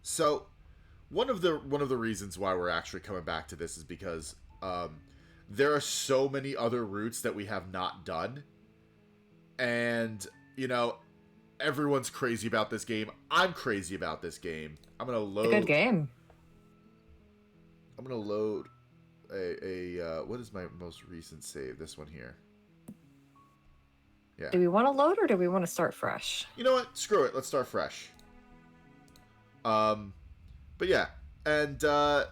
So, one of the reasons why we're actually coming back to this is because there are so many other routes that we have not done, and everyone's crazy about this game. I'm crazy about this game. I'm gonna load. It's a good game. I'm gonna load a what is my most recent save? This one here. Yeah. Do we want to load or do we want to start fresh? You know what? Screw it. Let's start fresh. But yeah, and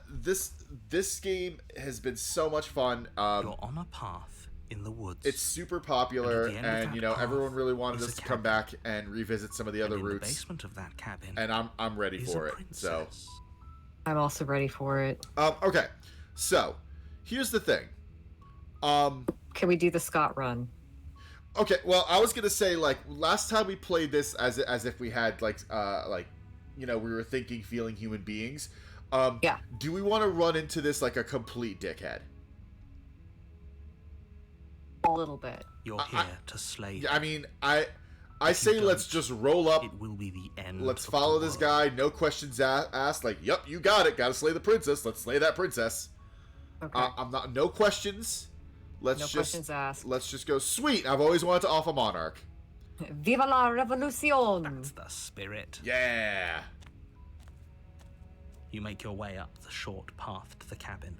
this game has been so much fun. You're on a path in the woods. It's super popular, and everyone really wanted us to come back and revisit some of the other routes. In the basement of that cabin, and I'm ready for it. So I'm also ready for it. Okay, so here's the thing. Can we do the Scott run? Okay, well, I was gonna say, like, last time we played this as if we had we were thinking, feeling human beings. Yeah. Do we want to run into this like a complete dickhead? A little bit. You're here to slay. Yeah, I mean, I say let's just roll up. It will be the end. Let's follow this guy. No questions asked. Like, yep, you got it. Got to slay the princess. Let's slay that princess. Okay. I'm not. No questions. No questions asked. Let's just go. Sweet. I've always wanted to off a monarch. Viva la revolucion! That's the spirit. Yeah. You make your way up the short path to the cabin.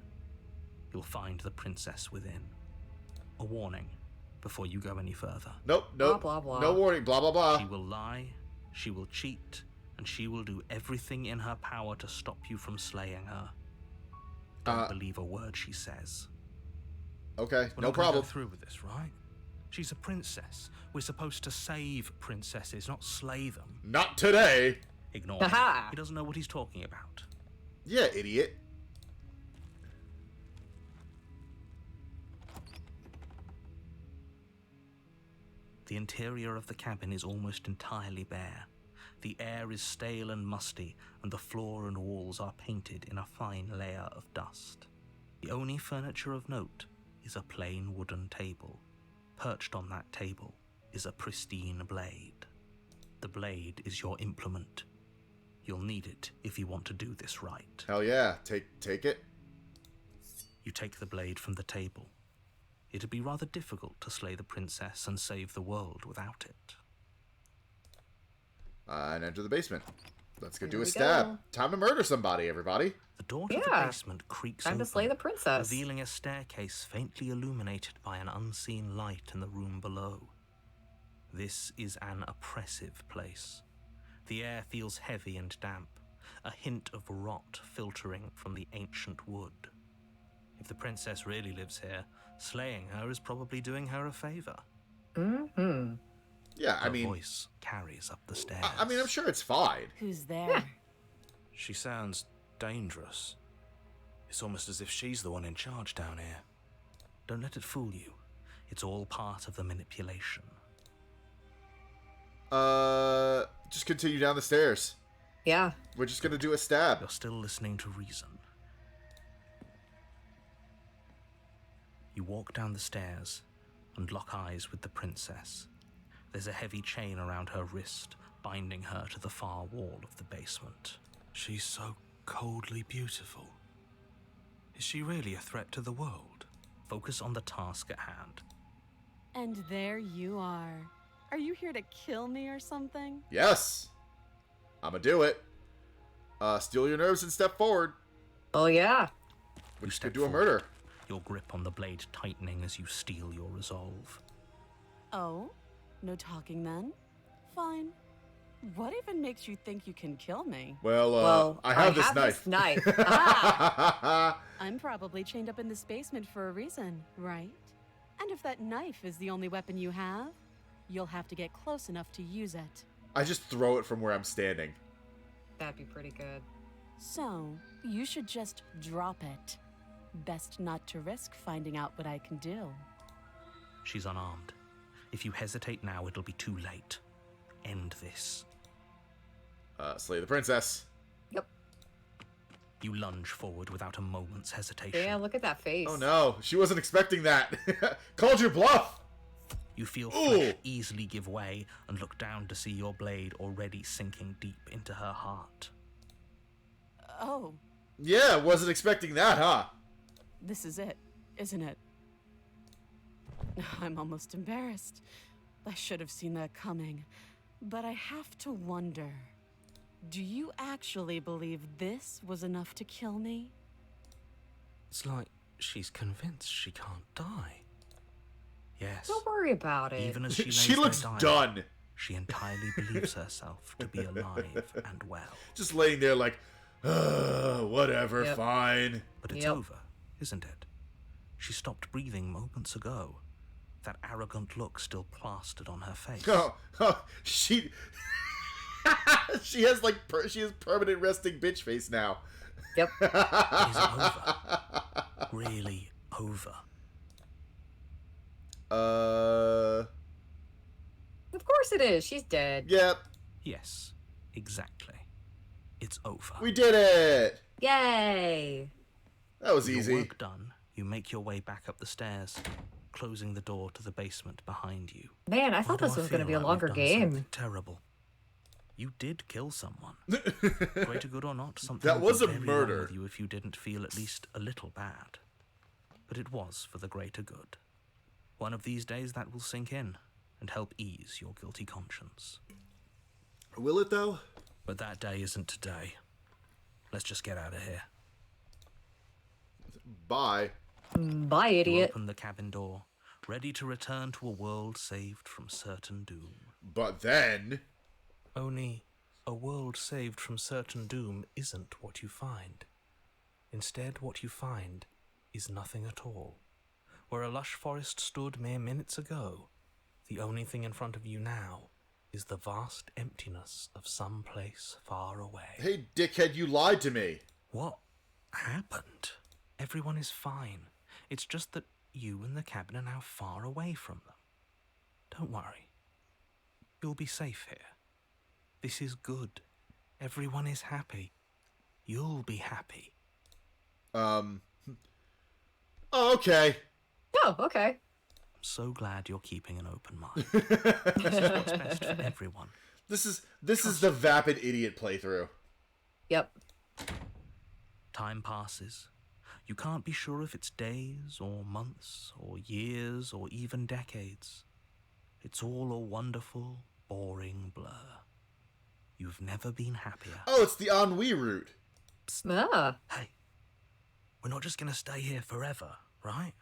You'll find the princess within. A warning before you go any further. Nope. Blah, blah, blah. No warning. Blah, blah, blah. She will lie, she will cheat, and she will do everything in her power to stop you from slaying her. Don't believe a word she says. Okay, We're no not problem. Go through with this, right? She's a princess. We're supposed to save princesses, not slay them. Not today. Ignore him. Aha. He doesn't know what he's talking about. Yeah, idiot. The interior of the cabin is almost entirely bare. The air is stale and musty, and the floor and walls are painted in a fine layer of dust. The only furniture of note is a plain wooden table. Perched on that table is a pristine blade. The blade is your implement. You'll need it if you want to do this right. Hell yeah, take it. You take the blade from the table. It'd be rather difficult to slay the princess and save the world without it. And enter the basement. Let's go Here do a we stab. go. Time to murder somebody, everybody. The door to the basement creaks Time open, to slay the princess. revealing a staircase faintly illuminated by an unseen light in the room below. This is an oppressive place. The air feels heavy and damp, a hint of rot filtering from the ancient wood. If the princess really lives here, slaying her is probably doing her a favor. Mm-hmm. Yeah, Her voice carries up the stairs. I mean, I'm sure it's fine. Who's there? Yeah. She sounds dangerous. It's almost as if she's the one in charge down here. Don't let it fool you. It's all part of the manipulation. Just continue down the stairs. Yeah. We're just gonna do a stab. You're still listening to reason. You walk down the stairs and lock eyes with the princess. There's a heavy chain around her wrist, binding her to the far wall of the basement. She's so coldly beautiful. Is she really a threat to the world? Focus on the task at hand. And there you are. Are you here to kill me or something? Yes. I'ma do it. Steal your nerves and step forward. Oh, yeah. We You just step do a forward, murder. your grip on the blade tightening as you steel your resolve. Oh? No talking then? Fine. What even makes you think you can kill me? Well, I have this knife. Ah! I'm probably chained up in this basement for a reason, right? And if that knife is the only weapon you have, you'll have to get close enough to use it. I just throw it from where I'm standing. That'd be pretty good. So, you should just drop it. Best not to risk finding out what I can do. She's unarmed. If you hesitate now, it'll be too late. End this. Slay the princess. Yep. You lunge forward without a moment's hesitation. Yeah, look at that face. Oh no, she wasn't expecting that. Called your bluff. You feel flesh easily give way and look down to see your blade already sinking deep into her heart. Oh, Yeah, wasn't expecting that, huh? this is it, isn't it? I'm almost embarrassed. I should have seen that coming. But I have to wonder, do you actually believe this was enough to kill me? It's like she's convinced she can't die. Yes. Don't worry about it. Even as she lays She there looks dying, done. she entirely believes herself to be alive and well. Just laying there like, whatever, Yep. fine. But it's Yep. over, isn't it? She stopped breathing moments ago. That arrogant look still plastered on her face. She she has like she has permanent resting bitch face now. Yep. It is over. Really over. Of course it is. She's dead. Yep, Yes, exactly. It's over. we did it. Yay. That was Your easy. work done, you make your way back up the stairs, closing the door to the basement behind you. Man, I Why thought do this was going to feel be a like longer we've done game. something terrible. You did kill someone. Greater good or not, something That would was be a very wrong murder. with you if you didn't feel at least a little bad. But it was for the greater good. One of these days that will sink in and help ease your guilty conscience. Will it though? But that day isn't today. Let's just get out of here. Bye. Bye, You idiot. open the cabin door, ready to return to a world saved from certain doom. But then, Only, a world saved from certain doom isn't what you find. Instead, what you find is nothing at all. Where a lush forest stood mere minutes ago, the only thing in front of you now is the vast emptiness of some place far away. hey dickhead, you lied to me. What happened? Everyone is fine. It's just that you and the cabin are now far away from them. Don't worry. You'll be safe here. This is good. Everyone is happy. You'll be happy. Oh, okay. Oh, okay. I'm so glad you're keeping an open mind. This is what's best for everyone. This is the vapid idiot playthrough. Yep. Time passes. You can't be sure if it's days or months or years or even decades. It's all a wonderful, boring blur. You've never been happier. Oh, it's the ennui route. Ah. Hey, we're not just gonna stay here forever, right?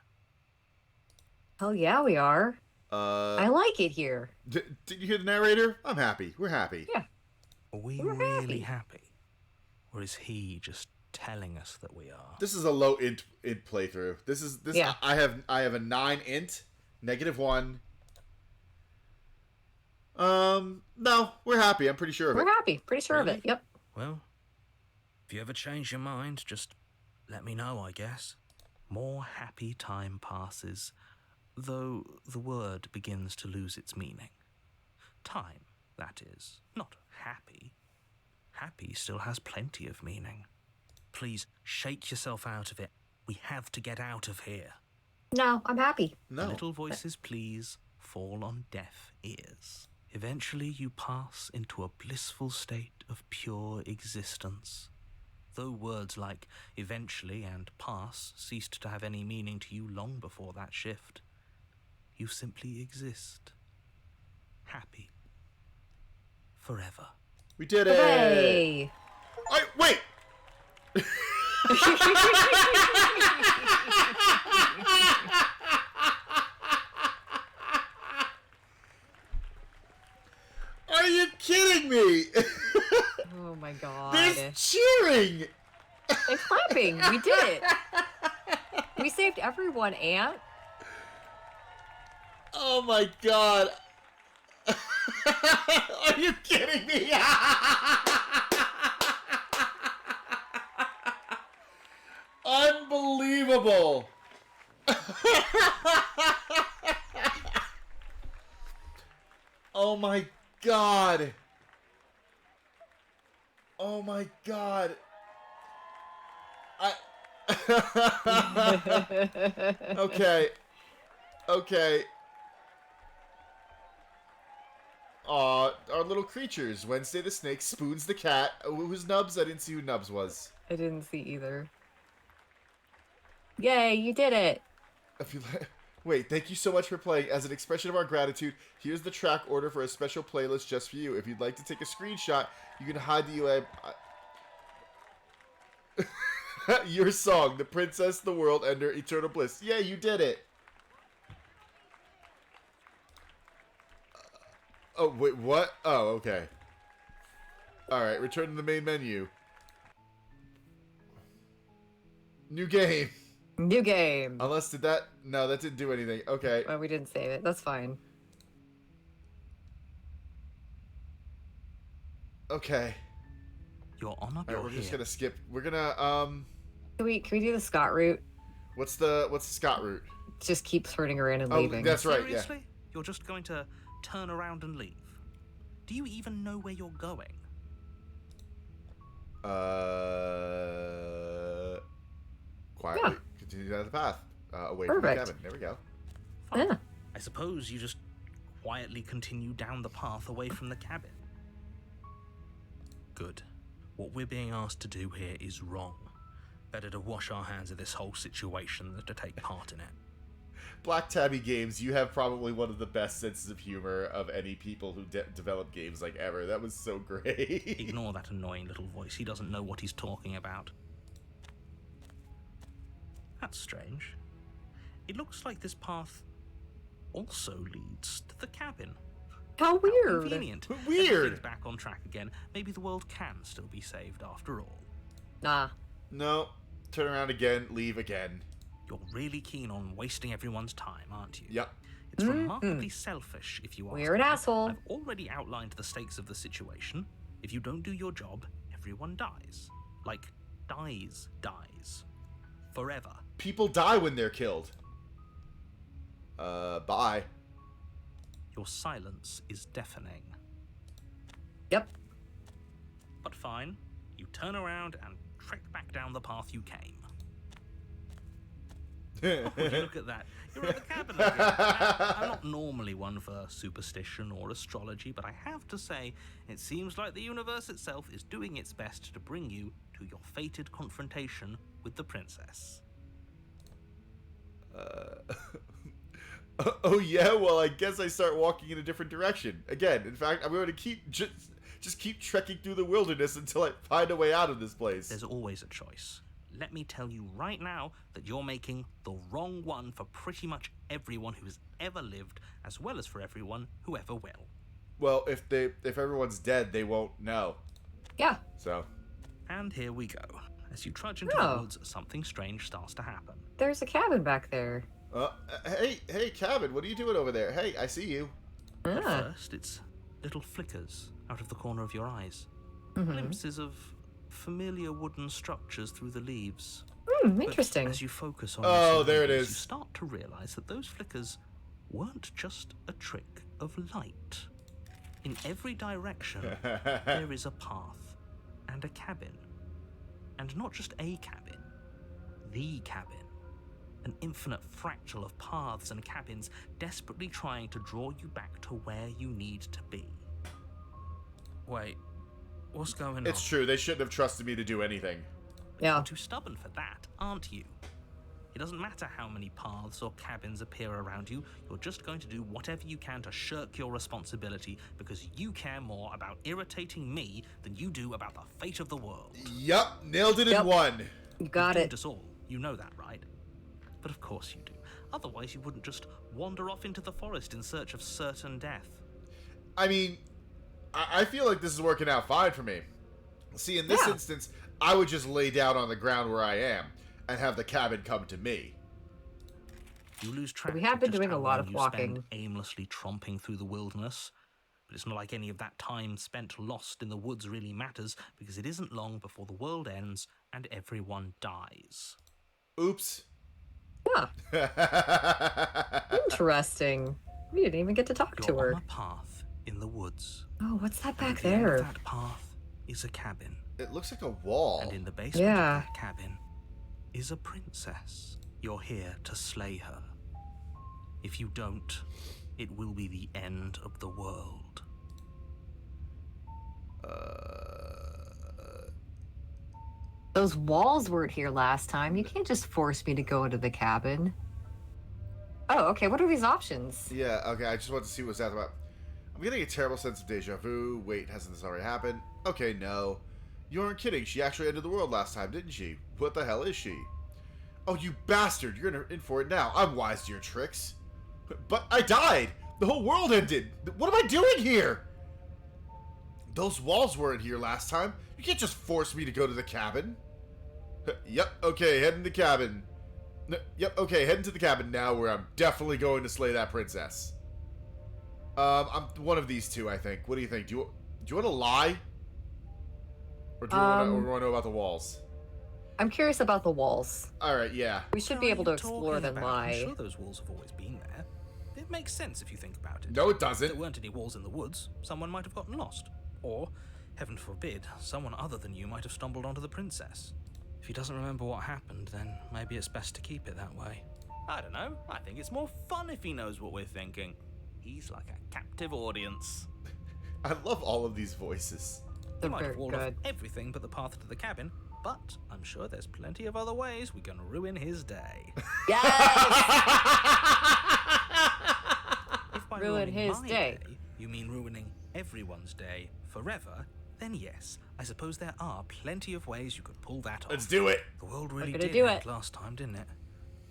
Hell yeah, we are. I like it here. Did you hear the narrator? I'm happy. We're happy. Yeah. Are we We're really happy. happy? Or is he just telling us that we are? This is a low int playthrough. This. Yeah. I have a 9 int, -1. No, we're happy. I'm pretty sure of We're it. happy. Pretty sure of Really? it. Yep. Well, if you ever change your mind, just let me know, I guess. More happy time passes, though the word begins to lose its meaning. Time, that is, not happy. Happy still has plenty of meaning. Please, shake yourself out of it. We have to get out of here. No, I'm happy. The No. little voices, please, fall on deaf ears. Eventually you pass into a blissful state of pure existence. Though words like eventually and pass ceased to have any meaning to you long before that shift, you simply exist. Happy. Forever. We did it. Hooray! Wait. Are you kidding me? Oh my god. There's cheering. And clapping. We did it. We saved everyone, Ant. Oh my god. Are you kidding me? Unbelievable. Oh my god. Oh my god. Okay. Okay. Aw, our little creatures. Wednesday the snake, Spoons the cat. Who's Nubs? I didn't see who Nubs was. I didn't see either. Yay, you did it! If you Wait, thank you so much for playing. As an expression of our gratitude, here's the track order for a special playlist just for you. If you'd like to take a screenshot, you can hide the UI. Your song, The Princess, the World, and Her Eternal Bliss. Yeah, you did it. Oh, wait, what? Oh, okay. Alright, return to the main menu. New game. New game. Unless did that... No, that didn't do anything. Okay. Well, we didn't save it. That's fine. Okay. You're on a Alright, we're just gonna skip. We're gonna, Can we do the Scott route? What's the Scott route? Just keep turning around and Oh, leaving. that's right, yeah. Seriously? You're just going to turn around and leave? Do you even know where you're going? Quietly. Yeah. Continue down the path. Away from the Perfect. cabin. There we go. Fine. Yeah. I suppose you just quietly continue down the path away from the cabin. Good. What we're being asked to do here is wrong. Better to wash our hands of this whole situation than to take part in it. Black Tabby Games, you have probably one of the best senses of humor of any people who develop games like ever. That was so great. Ignore that annoying little voice. He doesn't know what he's talking about. That's strange. It looks like this path also leads to the cabin. How weird. Convenient. Weird. Everything's back on track again. Maybe the world can still be saved after all. Nah. No. Turn around again. Leave again. You're really keen on wasting everyone's time, aren't you? Yep. It's remarkably selfish, if you ask We're an me. asshole. I've already outlined the stakes of the situation. If you don't do your job, everyone dies. Like, dies. Forever. People die when they're killed. Bye. Your silence is deafening. Yep. But fine. You turn around and trek back down the path you came. Oh, look at that. You're at the cabin again. Now, I'm not normally one for superstition or astrology, but I have to say, it seems like the universe itself is doing its best to bring you to your fated confrontation with the princess. Oh yeah, well I guess I start walking in a different direction. Again, in fact, I'm going to keep just keep trekking through the wilderness until I find a way out of this place. There's always a choice. Let me tell you right now that you're making the wrong one for pretty much everyone who has ever lived, as well as for everyone who ever will. Well, if everyone's dead, they won't know. Yeah. So. And here we go. As you trudge into the woods, something strange starts to happen. There's a cabin back there. Hey, cabin, what are you doing over there? Hey, I see you. At first, it's little flickers out of the corner of your eyes. Glimpses of familiar wooden structures through the leaves. Interesting. But as you focus on Oh, your there it surroundings, is. you start to realize that those flickers weren't just a trick of light. In every direction, there is a path and a cabin. And not just a cabin, the cabin. An infinite fractal of paths and cabins desperately trying to draw you back to where you need to be. Wait, what's going on? It's true, they shouldn't have trusted me to do anything. Yeah. You're too stubborn for that, aren't you? It doesn't matter how many paths or cabins appear around you, you're just going to do whatever you can to shirk your responsibility because you care more about irritating me than you do about the fate of the world. Yup, nailed it in one. You got You've it. doomed us all. You know that, right? But of course you do. Otherwise you wouldn't just wander off into the forest in search of certain death. I mean, I feel like this is working out fine for me. See, in this instance, I would just lay down on the ground where I am and have the cabin come to me. You lose track. We have been of just doing a how lot long of you walking. spend aimlessly tromping through the wilderness. But it's not like any of that time spent lost in the woods really matters, because it isn't long before the world ends and everyone dies. Oops. Yeah. Interesting. We didn't even get to talk to You're her. on a path in the woods. Oh, what's that back At the end of there? that path is a cabin. It looks like a wall. And in the basement Yeah. of that cabin is a princess. You're here to slay her. If you don't, it will be the end of the world. Those walls weren't here last time. You can't just force me to go into the cabin. Oh, okay. What are these options? Yeah, okay, I just want to see what's that about. I'm getting a terrible sense of deja vu. Wait, hasn't this already happened? Okay, no. You aren't kidding. She actually ended the world last time, didn't she? What the hell is she? Oh, you bastard. You're in for it now. I'm wise to your tricks. But I died. The whole world ended. What am I doing here? Those walls weren't here last time. You can't just force me to go to the cabin. Yep, okay, heading to the cabin. Yep, okay, heading to the cabin now where I'm definitely going to slay that princess. I'm one of these two, I think. What do you think? Do you want to lie? Or do you want to know about the walls? I'm curious about the walls. Alright, yeah. We should What be are able you to explore talking them about? lie. I'm sure those walls have always been there. It makes sense if you think about it. No, it If there doesn't. weren't any walls in the woods, someone might have gotten lost. Or, heaven forbid, someone other than you might have stumbled onto the princess. If he doesn't remember what happened, then maybe it's best to keep it that way. I don't know. I think it's more fun if he knows what we're thinking. He's like a captive audience. I love all of these voices. He They're might have very walled off good. everything but the path to the cabin, but I'm sure there's plenty of other ways we can ruin his day. Yes! If by Ruin ruining his my day. you mean ruining everyone's day forever, then yes, I suppose there are plenty of ways you could pull that off. Let's do it. The world really gonna did do end it. last time, didn't it?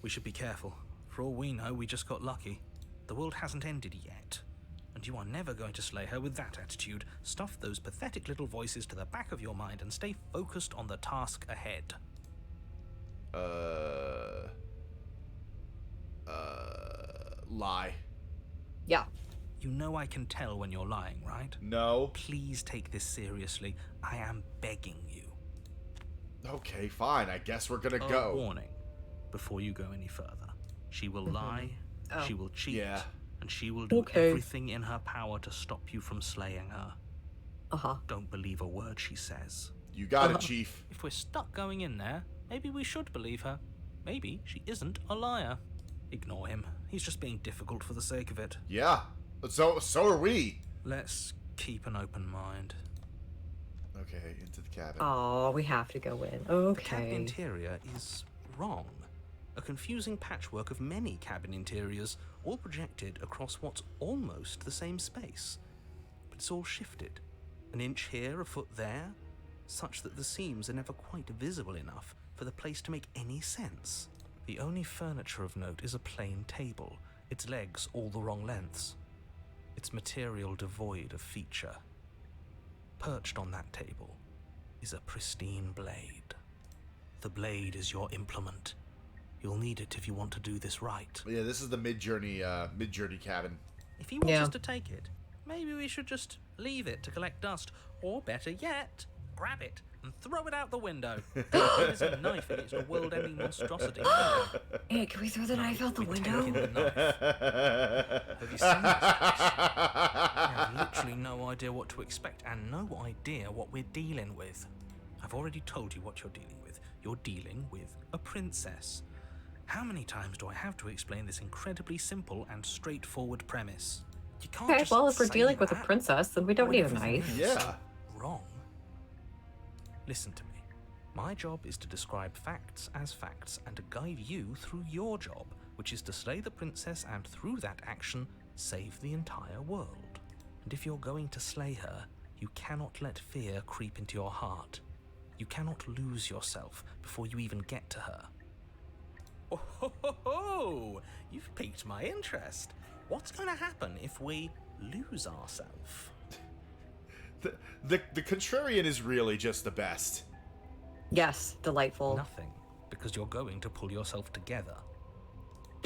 We should be careful. For all we know, we just got lucky. The world hasn't ended yet. And you are never going to slay her with that attitude. Stuff those pathetic little voices to the back of your mind and stay focused on the task ahead. Lie. Yeah. You know I can tell when you're lying, right? No. Please take this seriously. I am begging you. Okay, fine. I guess we're gonna A go. warning before you go any further. She will lie, Oh. she will cheat, Yeah. and she will do Okay. everything in her power to stop you from slaying her. Uh-huh. Don't believe a word she says. You got it, Chief. If we're stuck going in there, maybe we should believe her. Maybe she isn't a liar. Ignore him. He's just being difficult for the sake of it. Yeah. So are we. Let's keep an open mind. Okay, into the cabin. Oh, we have to go in. The cabin Okay. interior is wrong. A confusing patchwork of many cabin interiors, all projected across what's almost the same space. But it's all shifted. An inch here, a foot there, such that the seams are never quite visible enough for the place to make any sense. The only furniture of note is a plain table, its legs all the wrong lengths, its material devoid of feature. Perched on that table is a pristine blade. The blade is your implement. You'll need it if you want to do this right. Yeah, this is the mid-journey cabin. If he wants Yeah. us to take it, maybe we should just leave it to collect dust, or better yet, grab it and throw it out the window. It is a knife against a world-ending monstrosity. Hey, can we throw the knife out the We're window? taking the knife. Have you seen this place? I have literally no idea what to expect and no idea what we're dealing with. I've already told you what you're dealing with. You're dealing with a princess. How many times do I have to explain this incredibly simple and straightforward premise? You can't Okay, just well, if we're say dealing with a that princess, then we don't when need a everything knife. else Yeah. Wrong. Listen to me. My job is to describe facts as facts and to guide you through your job, which is to slay the princess and through that action, save the entire world. And if you're going to slay her, you cannot let fear creep into your heart. You cannot lose yourself before you even get to her. Oh, ho, ho, ho. You've piqued my interest. What's going to happen if we lose ourselves? The contrarian is really just the best. Yes, delightful. Nothing, because you're going to pull yourself together.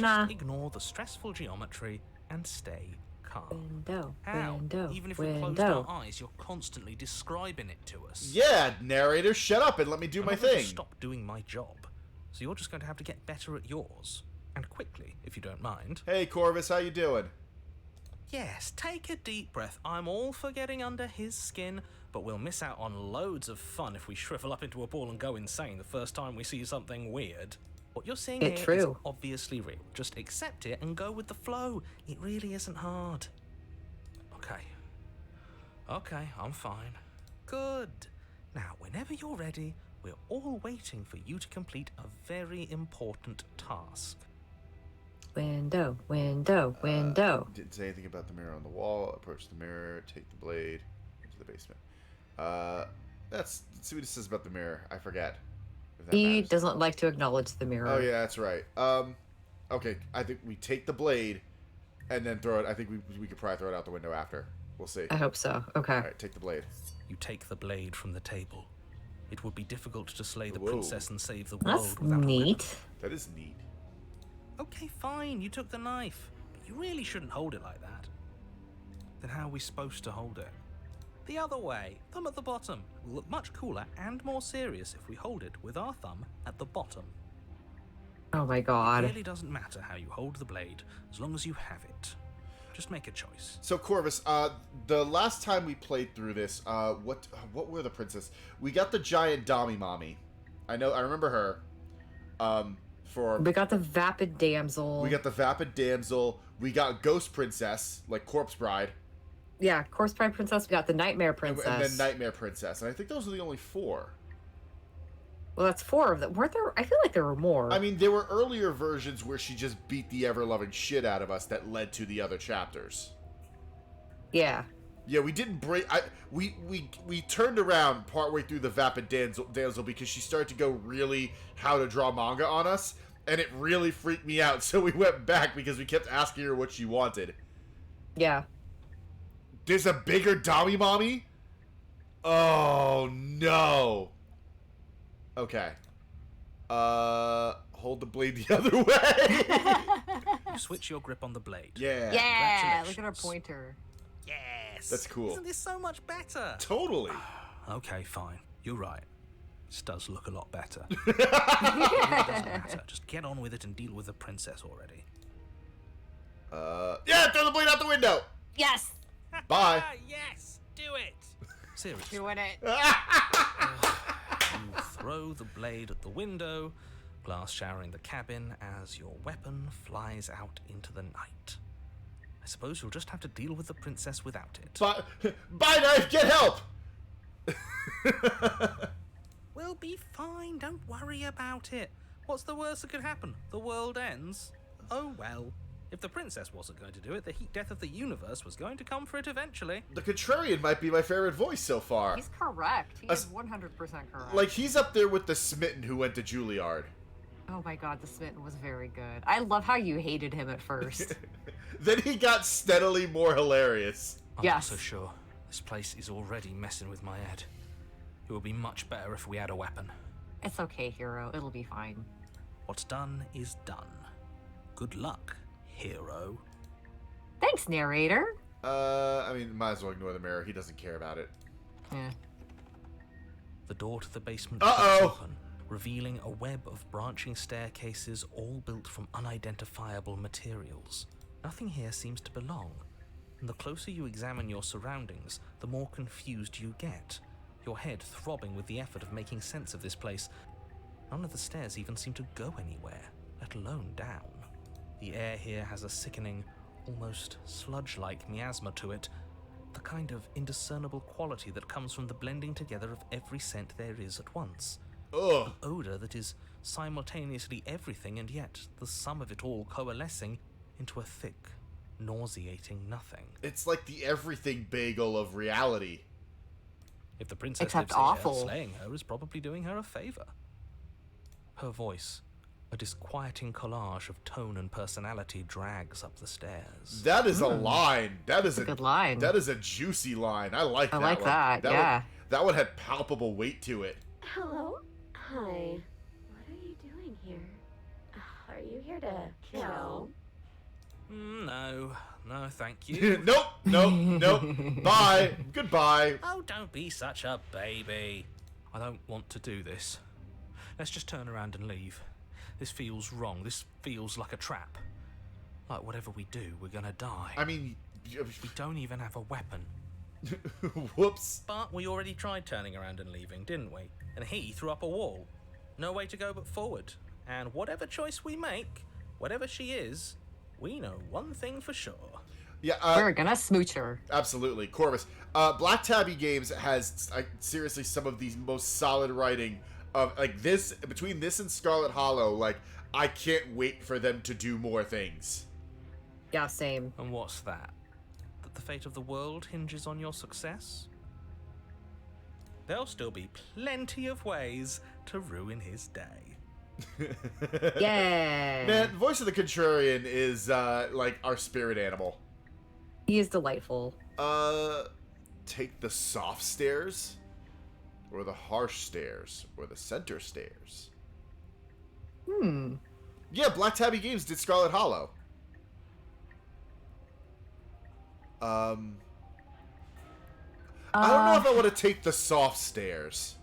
Nah. Ignore the stressful geometry and stay calm. Window, How? window, Even if we closed window. our eyes, you're constantly describing it to us. Yeah, narrator, shut up and let me do I'm my not going to thing. stop doing my job, so you're just going to have to get better at yours. And quickly, if you don't mind. Hey, Corvus, how you doing? Yes, take a deep breath. I'm all for getting under his skin, but we'll miss out on loads of fun if we shrivel up into a ball and go insane the first time we see something weird. What you're seeing It's here is true. obviously real. Just accept it and go with the flow. It really isn't hard. Okay, I'm fine. Good. Now, whenever you're ready, we're all waiting for you to complete a very important task. Window, window, window. Didn't say anything about the mirror on the wall. Approach the mirror, take the blade into the basement. Let's see what it says about the mirror. I forget. If that He matters. doesn't like to acknowledge the mirror. Oh yeah, that's right. Okay, I think we take the blade and then throw it. I think we could probably throw it out the window after. We'll see. I hope so. Okay. All right, take the blade. You take the blade from the table. It would be difficult to slay the Whoa. princess and save the world That's without a neat. weapon. That is neat. Okay, fine, you took the knife, but you really shouldn't hold it like that. Then how are we supposed to hold it? The other way, thumb at the bottom. It will look much cooler and more serious if we hold it with our thumb at the bottom. Oh my It god. really doesn't matter how you hold the blade, as long as you have it. Just make a choice. So Corvus, the last time we played through this, what were the princess? We got the giant Dami Mommy. I remember her. We got the Vapid Damsel. We got the Vapid Damsel. We got Ghost Princess, like Corpse Bride. Yeah, Corpse Bride Princess. We got the Nightmare Princess. And then Nightmare Princess. And I think those are the only 4. Well, that's 4 of them. Weren't there? I feel like there were more. I mean, there were earlier versions where she just beat the ever-loving shit out of us that led to the other chapters. Yeah. Yeah, we didn't break... We turned around partway through the Vapid Damsel because she started to go really how to draw manga on us, and it really freaked me out, so we went back because we kept asking her what she wanted. Yeah. There's a bigger Dami Mommy? Oh, no. Okay. Hold the blade the other way. You switch your grip on the blade. Yeah. Yeah. Look at our Congratulations. pointer. Yes! That's cool. Isn't this so much better? Totally. Okay, fine. You're right. This does look a lot better. It really doesn't matter. Just get on with it and deal with the princess already. Yeah, throw the blade out the window. Yes. Bye. Yes! Do it! Seriously. Doing it. You throw the blade at the window, glass showering the cabin as your weapon flies out into the night. I suppose you'll just have to deal with the princess without it. Bye, knife. Get help. We'll be fine, don't worry about it. What's the worst that could happen? The world ends? Oh well. If the princess wasn't going to do it, the heat death of the universe was going to come for it eventually. The contrarian might be my favorite voice so far. He's correct. He is 100% correct. Like, he's up there with the smitten who went to Juilliard. Oh my god, the Smitten was very good. I love how you hated him at first. Then he got steadily more hilarious. I'm Yes. not so sure. This place is already messing with my head. It would be much better if we had a weapon. It's okay, hero. It'll be fine. What's done is done. Good luck, hero. Thanks, narrator. I mean, might as well ignore the mirror. He doesn't care about it. Yeah. The door to the basement Uh-oh. flips open, revealing a web of branching staircases all built from unidentifiable materials. Nothing here seems to belong, and the closer you examine your surroundings, the more confused you get, your head throbbing with the effort of making sense of this place. None of the stairs even seem to go anywhere, let alone down. The air here has a sickening, almost sludge-like miasma to it, the kind of indiscernible quality that comes from the blending together of every scent there is at once. Ugh. An odor that is simultaneously everything and yet the sum of it all coalescing into a thick, nauseating nothing. It's like the everything bagel of reality. If the princess Except lives here, awful. slaying her is probably doing her a favor. Her voice, a disquieting collage of tone and personality, drags up the stairs. That is a line. That is a good line. That is a juicy line. I like I that like one. that, yeah. That one had palpable weight to it. Hello? Hi. What are you doing here? Are you here to kill? No, thank you. Nope. Bye. Goodbye. Oh, don't be such a baby. I don't want to do this. Let's just turn around and leave. This feels wrong. This feels like a trap. Like whatever we do, we're gonna die. I mean, We don't even have a weapon. whoops. But we already tried turning around and leaving, didn't we? And he threw up a wall. No way to go but forward. And whatever choice we make, whatever she is, we know one thing for sure. Yeah, We're gonna smooch her. absolutely. Corvus. Black Tabby Games has seriously some of the most solid writing of like this between this and Scarlet Hollow. Like, I can't wait for them to do more things. Yeah, same. And what's that? That the fate of the world hinges on your success? There'll still be plenty of ways to ruin his day. Yeah. Man, Voice of the Contrarian is like our spirit animal. He is delightful. Take the soft stairs, or the harsh stairs, or the center stairs. Yeah, Black Tabby Games did Scarlet Hollow. I don't know if I want to take the soft stairs.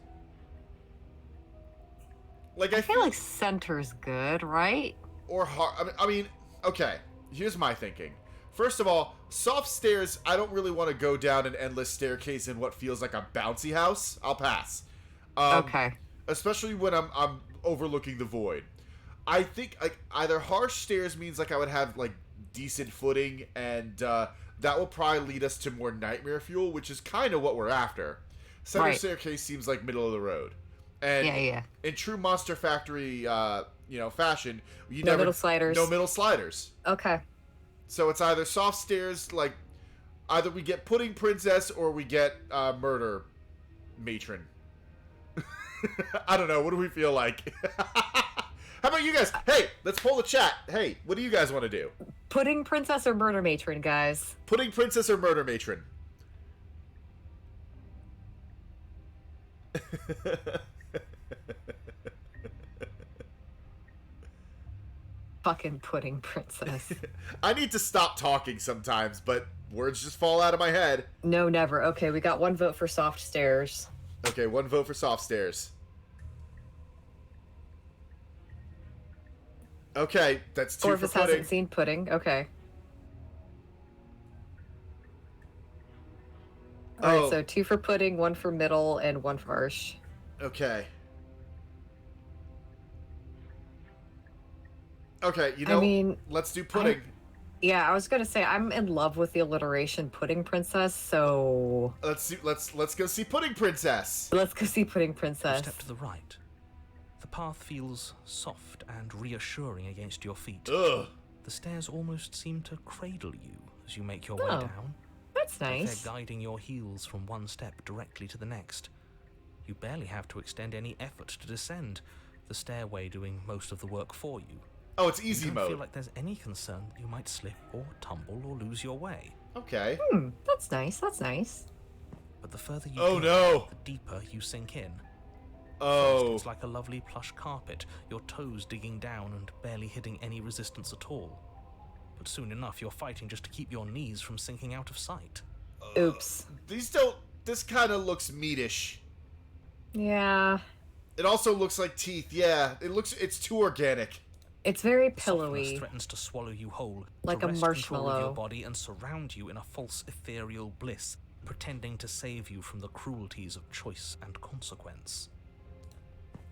Like, I feel like center's good, right? or hard. I mean, okay. Here's my thinking. First of all, soft stairs. I don't really want to go down an endless staircase in what feels like a bouncy house. I'll pass. Okay. Especially when I'm overlooking the void. I think like either harsh stairs means like I would have like decent footing, and that will probably lead us to more nightmare fuel, which is kind of what we're after. Center Right. staircase seems like middle of the road, and Yeah. in true Monster Factory, fashion, you No never middle sliders. no middle sliders. Okay. So it's either soft stairs, like either we get Pudding Princess or we get Murder Matron. I don't know. What do we feel like? How about you guys? Hey, let's poll the chat. Hey, what do you guys want to do? Pudding Princess or Murder Matron, guys? Pudding Princess or Murder Matron? Fucking Pudding Princess. I need to stop talking sometimes, but words just fall out of my head. No, never. Okay, we got one vote for soft stairs. Okay, one vote for soft stairs. Okay, that's two Corvus for Pudding. hasn't seen Pudding. Okay. All Oh. right, so 2 for Pudding, 1 for Middle, and 1 for Harsh. Okay. Okay, you know, I mean, let's do Pudding. yeah, I was gonna say I'm in love with the alliteration Pudding Princess, so Let's go see Pudding Princess. let's go see Pudding You Princess. step to the right. The path feels soft and reassuring against your feet. Ugh. The stairs almost seem to cradle you as you make your way Oh, down. That's Like nice. they're guiding your heels from one step directly to the next. You barely have to extend any effort to descend, the stairway doing most of the work for you. Oh, it's easy You don't feel mode. like there's any concern that you might slip or tumble or lose your way. Okay. That's nice. That's nice. But the further you Oh, go, no. the deeper you sink in. First, Oh. it's like a lovely plush carpet, your toes digging down and barely hitting any resistance at all. But soon enough, you're fighting just to keep your knees from sinking out of sight. Oops. This kind of looks meatish. Yeah. It also looks like teeth. Yeah, it's too organic. It's very The softness pillowy. threatens to swallow you whole, Like to a wrest control of marshmallow. your body and surround you in a false ethereal bliss, pretending to save you from the cruelties of choice and consequence.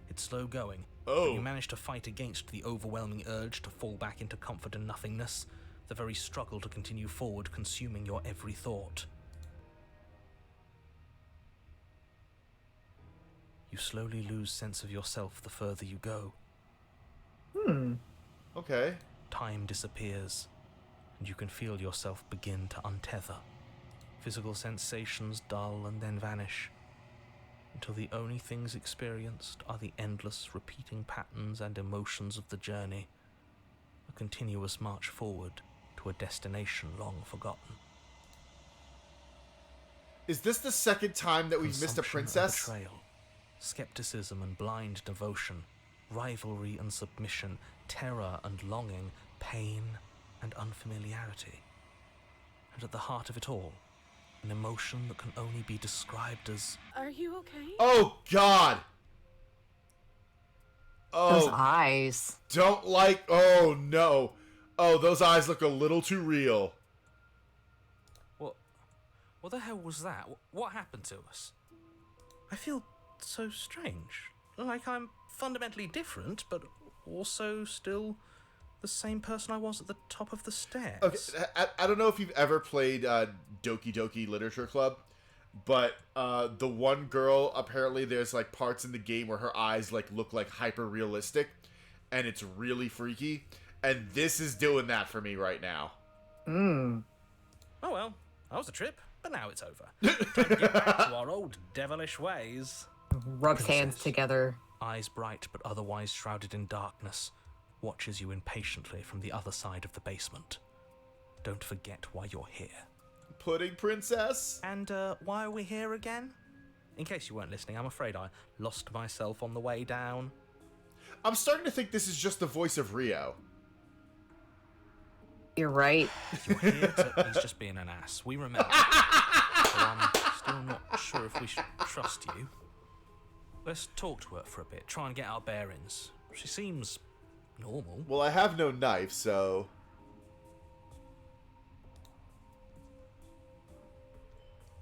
It's slow going, Oh. but you manage to fight against the overwhelming urge to fall back into comfort and nothingness, the very struggle to continue forward consuming your every thought. You slowly lose sense of yourself the further you go. Okay. Time disappears, and you can feel yourself begin to untether. Physical sensations dull and then vanish, until the only things experienced are the endless repeating patterns and emotions of the journey, a continuous march forward to a destination long forgotten. Is this the second time that we've missed a Consumption and princess? betrayal, skepticism and blind devotion, rivalry and submission, terror and longing, pain and unfamiliarity. And at the heart of it all, an emotion that can only be described as Are you okay? Oh God. Those Oh, eyes. don't like. Oh no. Oh, those eyes look a little too real. what the hell was that? What happened to us? I feel so strange. Like I'm fundamentally different, but also still the same person I was at the top of the stairs. Okay, I don't know if you've ever played Doki Doki Literature Club, but the one girl, apparently there's like parts in the game where her eyes like look like hyper realistic, and it's really freaky. And this is doing that for me right now. Mm. Oh well, that was a trip, but now it's over. Time to get back to our old devilish ways. Rubs hands Princess. together. Eyes bright but otherwise shrouded in darkness, watches you impatiently from the other side of the basement. Don't forget why you're here. Pudding Princess? And why are we here again? In case you weren't listening, I'm afraid I lost myself on the way down. I'm starting to think this is just the voice of Rio. You're right. You're here to... He's just being an ass. We remember. So I'm still not sure if we should trust you. Let's talk to her for a bit, try and get our bearings. She seems normal. Well, I have no knife, so...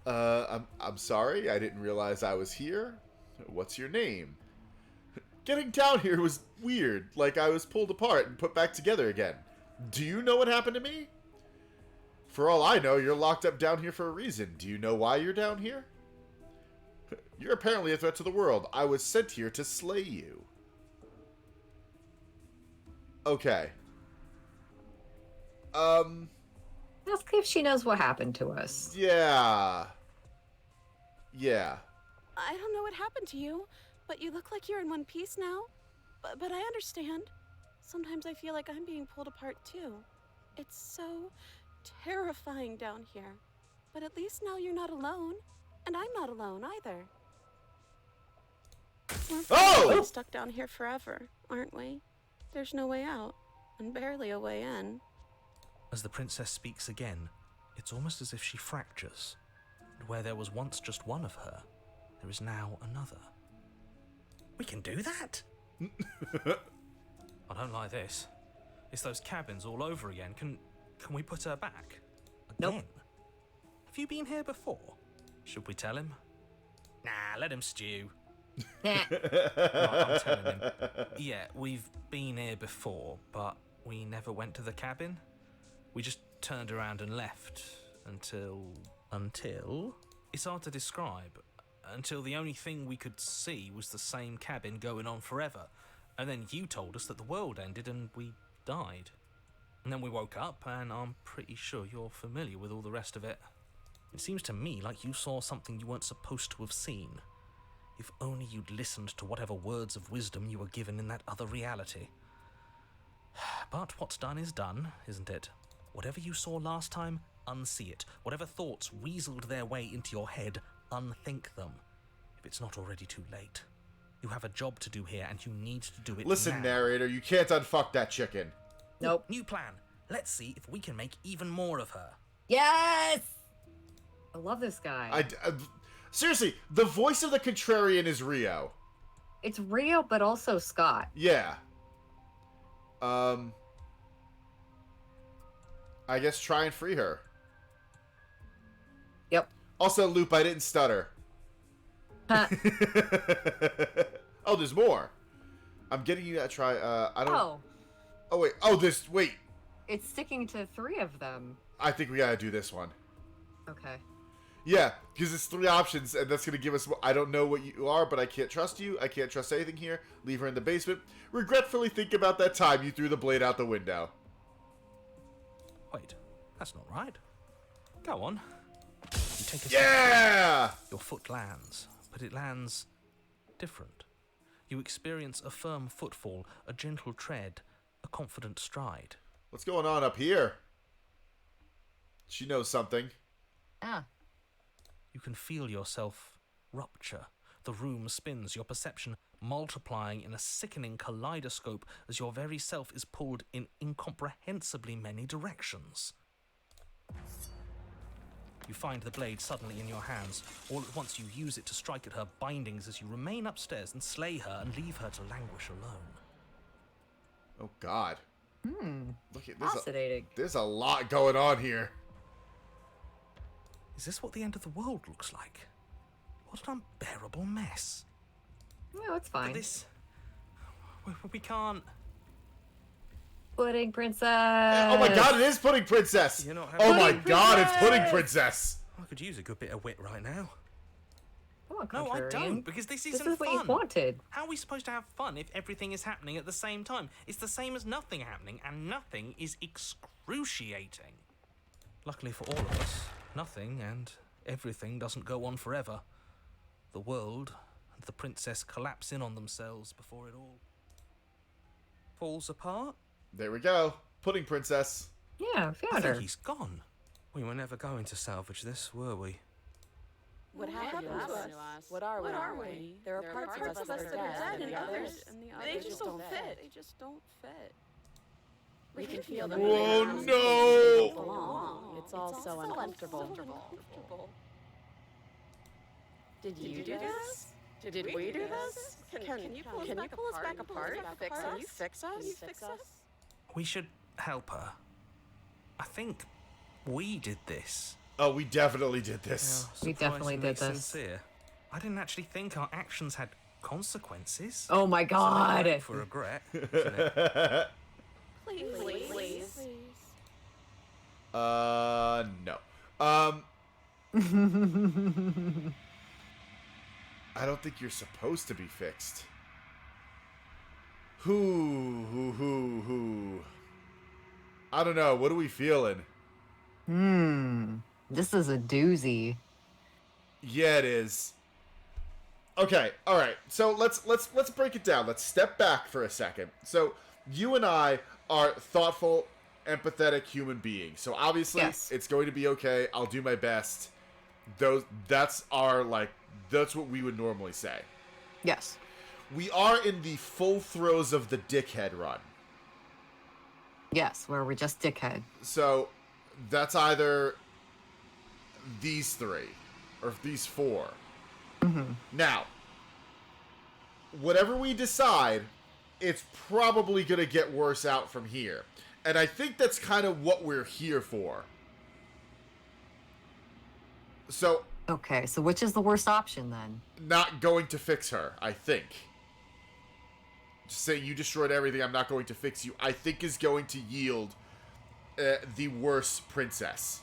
I'm sorry, I didn't realize I was here. What's your name? Getting down here was weird, like I was pulled apart and put back together again. Do you know what happened to me? For all I know, you're locked up down here for a reason. Do you know why you're down here? You're apparently a threat to the world. I was sent here to slay you. Okay. Ask if she knows what happened to us. Yeah. Yeah. I don't know what happened to you, but you look like you're in one piece now. But I understand. Sometimes I feel like I'm being pulled apart too. It's so terrifying down here. But at least now you're not alone. And I'm not alone either. We're probably stuck down here forever, aren't we? There's no way out, and barely a way in. As the princess speaks again, it's almost as if she fractures. And where there was once just one of her, there is now another. We can do that? I don't like this. It's those cabins all over again. Can we put her back? Again? Nope. Have you been here before? Should we tell him? Nah, let him stew. Nah. Right, I'm telling him. Yeah, we've been here before, but we never went to the cabin. We just turned around and left until... It's hard to describe. Until the only thing we could see was the same cabin going on forever. And then you told us that the world ended and we died. And then we woke up, and I'm pretty sure you're familiar with all the rest of it. It seems to me like you saw something you weren't supposed to have seen. If only you'd listened to whatever words of wisdom you were given in that other reality. But what's done is done, isn't it? Whatever you saw last time, unsee it. Whatever thoughts weaseled their way into your head, unthink them. If it's not already too late. You have a job to do here, and you need to do it Listen, now. narrator, you can't unfuck that chicken. Nope. New plan. Let's see if we can make even more of her. Yes! I love this guy. Seriously, the voice of the contrarian is Rio. It's Rio, but also Scott. Yeah. I guess try and free her. Yep. Also, Loop, I didn't stutter. Huh. Oh, there's more. I'm getting you to try. I don't. Oh, Oh wait. Oh, this. Wait. it's sticking to 3 of them. I think we gotta do this one. Okay. Yeah, because it's 3 options, and that's gonna give us. I don't know what you are, but I can't trust you. I can't trust anything here. Leave her in the basement. Regretfully think about that time you threw the blade out the window. Wait, that's not right. Go on. You take a step Yeah. Your foot lands, but it lands different. You experience a firm footfall, a gentle tread, a confident stride. What's going on up here? She knows something. Ah. You can feel yourself rupture. The room spins, your perception multiplying in a sickening kaleidoscope as your very self is pulled in incomprehensibly many directions. You find the blade suddenly in your hands. All at once you use it to strike at her bindings as you remain upstairs and slay her and leave her to languish alone. Oh God. Look at this. Fascinating. There's a lot going on here. Is this what the end of the world looks like? What an unbearable mess. No, it's fine. But this... We can't... Pudding Princess. Oh my god, it is Pudding Princess! You're not Oh having my Pudding god, it's Pudding Princess! I could use a good bit of wit right now. Come on, No, I contrarian. don't, because this This isn't is what fun. you wanted. How are we supposed to have fun if everything is happening at the same time? It's the same as nothing happening, and nothing is excruciating. Luckily for all of us, nothing and everything doesn't go on forever. The world and the princess collapse in on themselves before it all falls apart. There we go. Pudding Princess. Yeah, I found think her. he's gone. We were never going to salvage this, were we? What happened to us? What are we? There are parts of us that are dead, and the others, they just don't fit. They just don't fit. We can feel them. Oh They no! don't belong. It's all so uncomfortable. Did you do this? Did we do this? Can you pull us back apart? Can you fix us? We should help her. I think we did this. Oh, we definitely did this. We definitely did Surprisingly this. Sincere. I didn't actually think our actions had consequences. Oh my god. For regret, isn't it? Please. No. I don't think you're supposed to be fixed. Who. I don't know. What are we feeling? This is a doozy. Yeah, it is. Okay, all right. So let's break it down. Let's step back for a second. So you and I are thoughtful, empathetic human beings. So obviously, Yes. it's going to be okay. I'll do my best. That's what we would normally say. Yes. We are in the full throes of the dickhead run. Yes, where we're just dickhead. So that's either these three or these four. Now, whatever we decide, it's probably going to get worse out from here. And I think that's kind of what we're here for. So, Okay, so which is the worst option then? not going to fix her, I think. Just saying you destroyed everything, I'm not going to fix you, I think is going to yield the worse princess.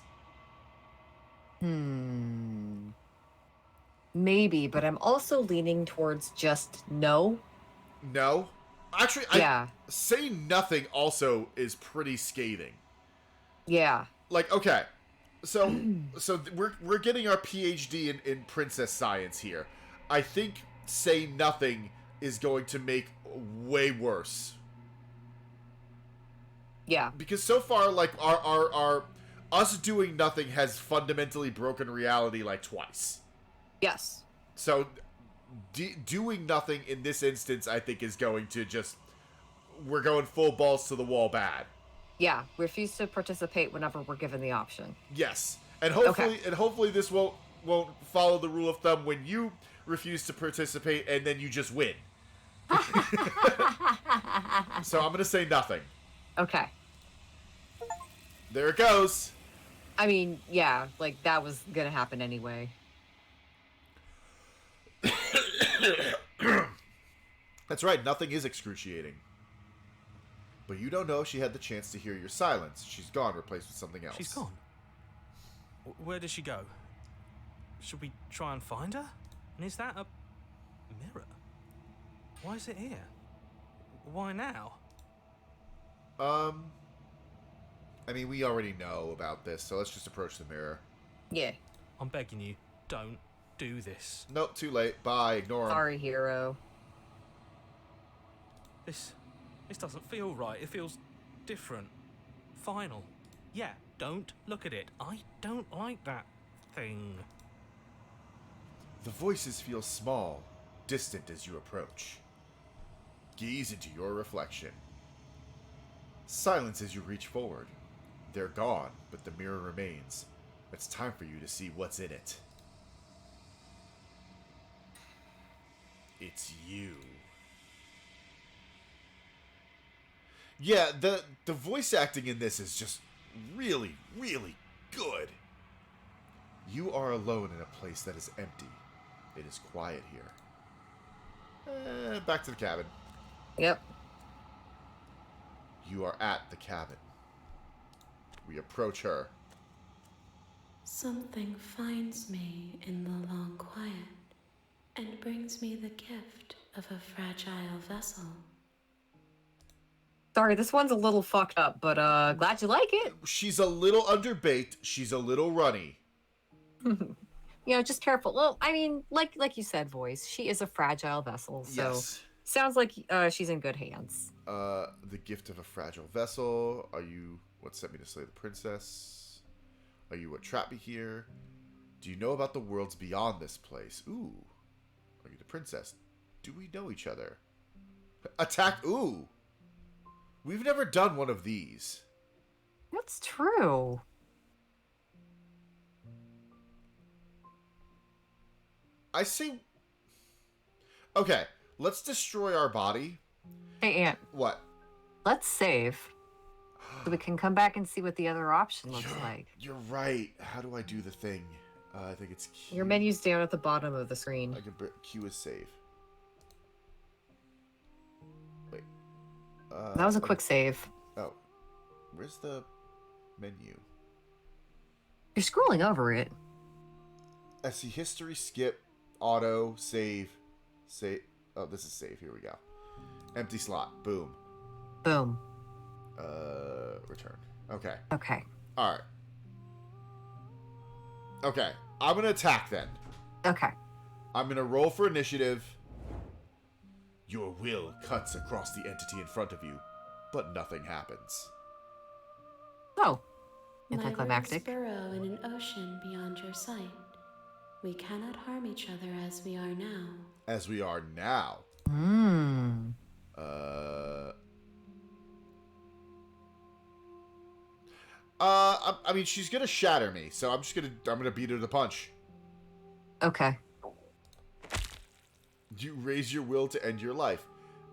Maybe, but I'm also leaning towards just no. No? Actually, Yeah. saying nothing also is pretty scathing. Yeah. Like, okay, so we're getting our PhD in princess science here. I think say nothing is going to make way worse. Yeah. Because so far, like, our us doing nothing has fundamentally broken reality like twice. Yes. So doing nothing in this instance, I think, is going to just, we're going full balls to the wall bad. Yeah. Refuse to participate whenever we're given the option. Yes, and hopefully this won't follow the rule of thumb when you refuse to participate and then you just win. So I'm gonna say nothing. Okay. There it goes. I mean, yeah, like that was gonna happen anyway. That's right, nothing is excruciating. But you don't know if she had the chance to hear your silence. She's gone, replaced with something else. She's gone. Where does she go? Should we try and find her? And is that a mirror? Why is it here? Why now? I mean, we already know about this, so let's just approach the mirror. Yeah. I'm begging you, don't do this. Nope, too late. Bye, ignore him. Sorry, hero. This doesn't feel right. It feels different. Final. Yeah, don't look at it. I don't like that thing. The voices feel small, distant as you approach. Gaze into your reflection. Silence as you reach forward. They're gone, but the mirror remains. It's time for you to see what's in it. It's you. Yeah, the voice acting in this is just really, really good. You are alone in a place that is empty. It is quiet here. Back to the cabin. Yep. You are at the cabin. We approach her. Something finds me in the long quiet and brings me the gift of a fragile vessel. Sorry, this one's a little fucked up, but glad you like it. She's a little underbaked. She's a little runny. Just careful. Well, I mean, like you said, voice. She is a fragile vessel, so Yes. sounds like she's in good hands. The gift of a fragile vessel. Are you what sent me to slay the princess? Are you what trapped me here? Do you know about the worlds beyond this place? Ooh. Are you the princess? Do we know each other? Attack. Ooh. We've never done one of these. That's true. I say... Okay, let's destroy our body. Hey, Aunt. What? Let's save. So we can come back and see what the other option looks like. You're right. How do I do the thing? I think it's Q. Your menu's down at the bottom of the screen. I can Q is save. Wait. That was a quick save. Oh. Where's the menu? You're scrolling over it. I see history, skip, auto, save. Oh, this is save. Here we go. Empty slot. Boom. Boom. Return. Okay. Okay. Alright. Okay. I'm gonna attack then. Okay. I'm gonna roll for initiative. Your will cuts across the entity in front of you, but nothing happens. Oh. My roots Anticlimactic. burrow in an ocean beyond your sight. We cannot harm each other as we are now. As we are now. Hmm. I mean, she's gonna shatter me, so I'm gonna beat her to the punch. Okay. You raise your will to end your life,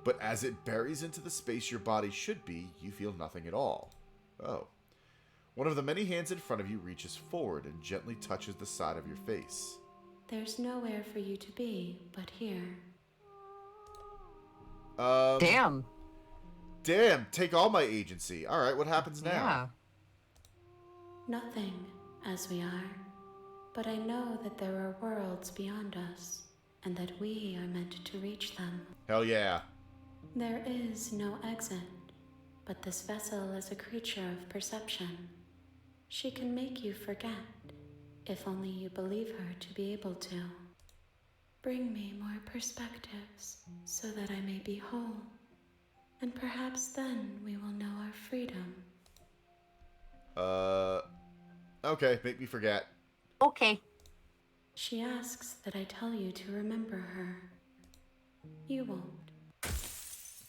but as it buries into the space your body should be, you feel nothing at all. Oh. One of the many hands in front of you reaches forward and gently touches the side of your face. There's nowhere for you to be but here. Damn. Damn, take all my agency. Alright, what happens now? Yeah. Nothing, as we are. But I know that there are worlds beyond us, and that we are meant to reach them. Hell yeah. There is no exit, but this vessel is a creature of perception. She can make you forget, if only you believe her to be able to. Bring me more perspectives, so that I may be whole, and perhaps then we will know our freedom. Okay, make me forget. Okay. She asks that I tell you to remember her. You won't.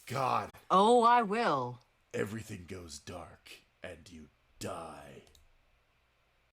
God. Oh, I will. Everything goes dark, and you die.